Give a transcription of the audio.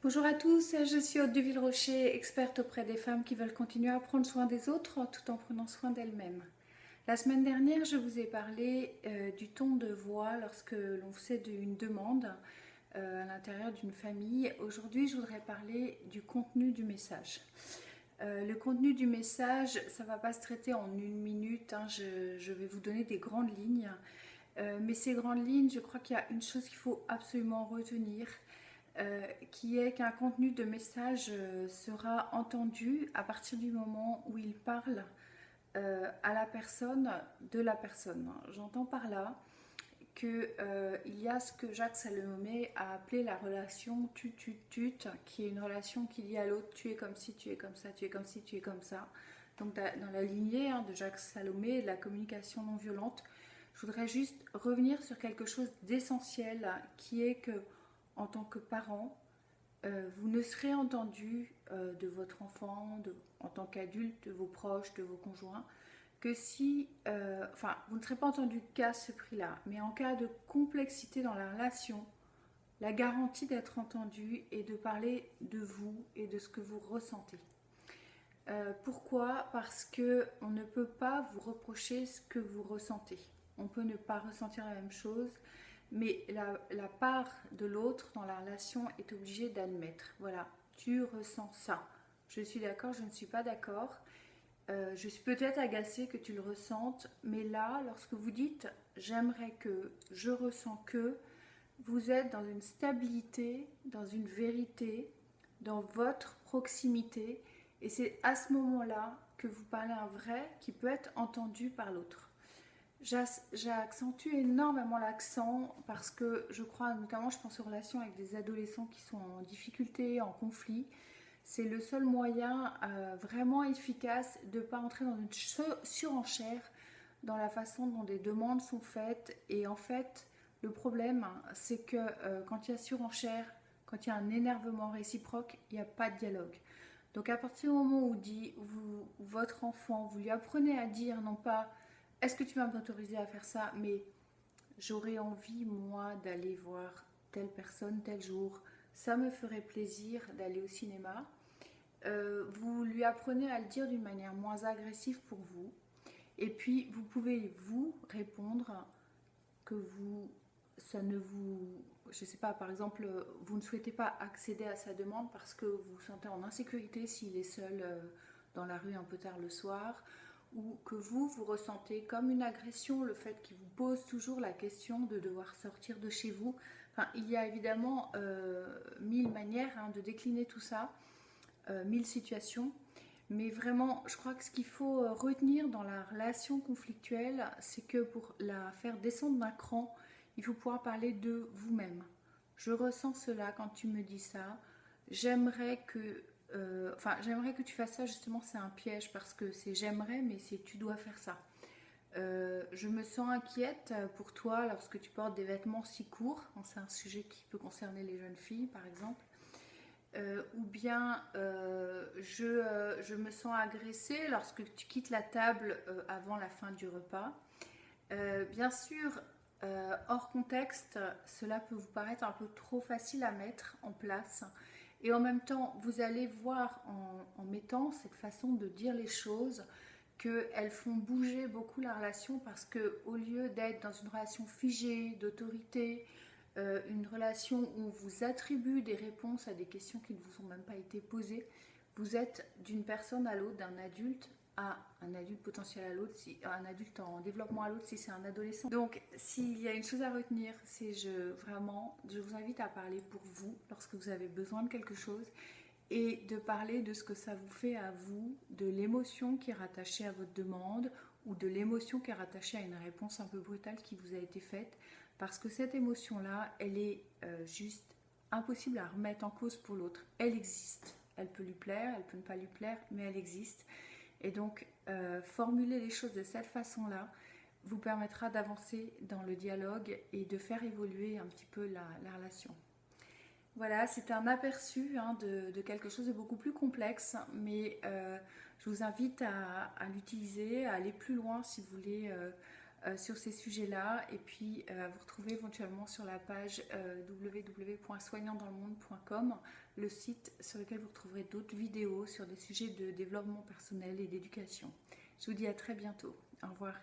Bonjour à tous, je suis Aude de Villerocher, experte auprès des femmes qui veulent continuer à prendre soin des autres tout en prenant soin d'elles-mêmes. La semaine dernière, je vous ai parlé du ton de voix lorsque l'on fait une demande à l'intérieur d'une famille. Aujourd'hui, je voudrais parler du contenu du message. Le contenu du message, ça ne va pas se traiter en une minute, hein, je vais vous donner des grandes lignes. Mais ces grandes lignes, je crois qu'il y a une chose qu'il faut absolument retenir, qui est qu'un contenu de message sera entendu à partir du moment où il parle à la personne de la personne. J'entends par là qu'il y a ce que Jacques Salomé a appelé la relation tut-tut-tut, qui est une relation qui dit à l'autre tu es comme si, tu es comme ça, tu es comme si, tu es comme ça. Donc dans la lignée de Jacques Salomé, de la communication non violente, je voudrais juste revenir sur quelque chose d'essentiel qui est que en tant que parent, vous ne serez entendu de votre enfant, en tant qu'adulte, de vos proches, de vos conjoints, que si, vous ne serez pas entendu qu'à ce prix-là, mais en cas de complexité dans la relation, la garantie d'être entendu et de parler de vous et de ce que vous ressentez. Pourquoi? Parce que on ne peut pas vous reprocher ce que vous ressentez. On peut ne pas ressentir la même chose, mais la part de l'autre dans la relation est obligée d'admettre. Voilà, tu ressens ça. Je suis d'accord, je ne suis pas d'accord. Je suis peut-être agacée que tu le ressentes, mais là, lorsque vous dites j'aimerais que, je ressens que, vous êtes dans une stabilité, dans une vérité, dans votre proximité, et c'est à ce moment-là que vous parlez un vrai qui peut être entendu par l'autre. J'accentue énormément l'accent parce que je crois, notamment je pense aux relations avec des adolescents qui sont en difficulté, en conflit. C'est le seul moyen vraiment efficace de ne pas entrer dans une surenchère dans la façon dont des demandes sont faites. Et en fait, le problème, c'est que quand il y a surenchère, quand il y a un énervement réciproque, il n'y a pas de dialogue. Donc à partir du moment où votre enfant, vous lui apprenez à dire non pas est-ce que tu vas m'autoriser à faire ça, mais j'aurais envie moi d'aller voir telle personne tel jour, ça me ferait plaisir d'aller au cinéma. Vous lui apprenez à le dire d'une manière moins agressive pour vous. Et puis vous pouvez vous répondre que ça ne vous, je sais pas, par exemple, vous ne souhaitez pas accéder à sa demande parce que vous vous sentez en insécurité s'il est seul dans la rue un peu tard le soir, ou que vous ressentez comme une agression le fait qu'il vous pose toujours la question de devoir sortir de chez vous. Enfin, il y a évidemment mille manières de décliner tout ça, mille situations. Mais vraiment, je crois que ce qu'il faut retenir dans la relation conflictuelle, c'est que pour la faire descendre d'un cran, il faut pouvoir parler de vous-même. Je ressens cela quand tu me dis ça. J'aimerais que, j'aimerais que tu fasses ça. Justement, c'est un piège parce que c'est j'aimerais, mais c'est tu dois faire ça. Je me sens inquiète pour toi lorsque tu portes des vêtements si courts. C'est un sujet qui peut concerner les jeunes filles, par exemple. Ou bien je me sens agressée lorsque tu quittes la table avant la fin du repas. Bien sûr, hors contexte, cela peut vous paraître un peu trop facile à mettre en place. Et en même temps, vous allez voir en mettant cette façon de dire les choses qu'elles font bouger beaucoup la relation parce que au lieu d'être dans une relation figée, d'autorité, une relation où on vous attribue des réponses à des questions qui ne vous ont même pas été posées, vous êtes d'une personne à l'autre, d'un adulte à un adulte potentiel à l'autre, un adulte en développement à l'autre si c'est un adolescent. Donc s'il y a une chose à retenir, c'est je vous invite à parler pour vous lorsque vous avez besoin de quelque chose et de parler de ce que ça vous fait à vous, de l'émotion qui est rattachée à votre demande ou de l'émotion qui est rattachée à une réponse un peu brutale qui vous a été faite, parce que cette émotion-là, elle est juste impossible à remettre en cause pour l'autre. Elle existe, elle peut lui plaire, elle peut ne pas lui plaire, mais elle existe. Et donc, formuler les choses de cette façon-là vous permettra d'avancer dans le dialogue et de faire évoluer un petit peu la relation. Voilà, c'est un aperçu de quelque chose de beaucoup plus complexe, mais je vous invite à l'utiliser, à aller plus loin si vous voulez sur ces sujets-là, et puis à vous retrouver éventuellement sur la page www.soignantdanslemonde.com, le site sur lequel vous retrouverez d'autres vidéos sur des sujets de développement personnel et d'éducation. Je vous dis à très bientôt. Au revoir.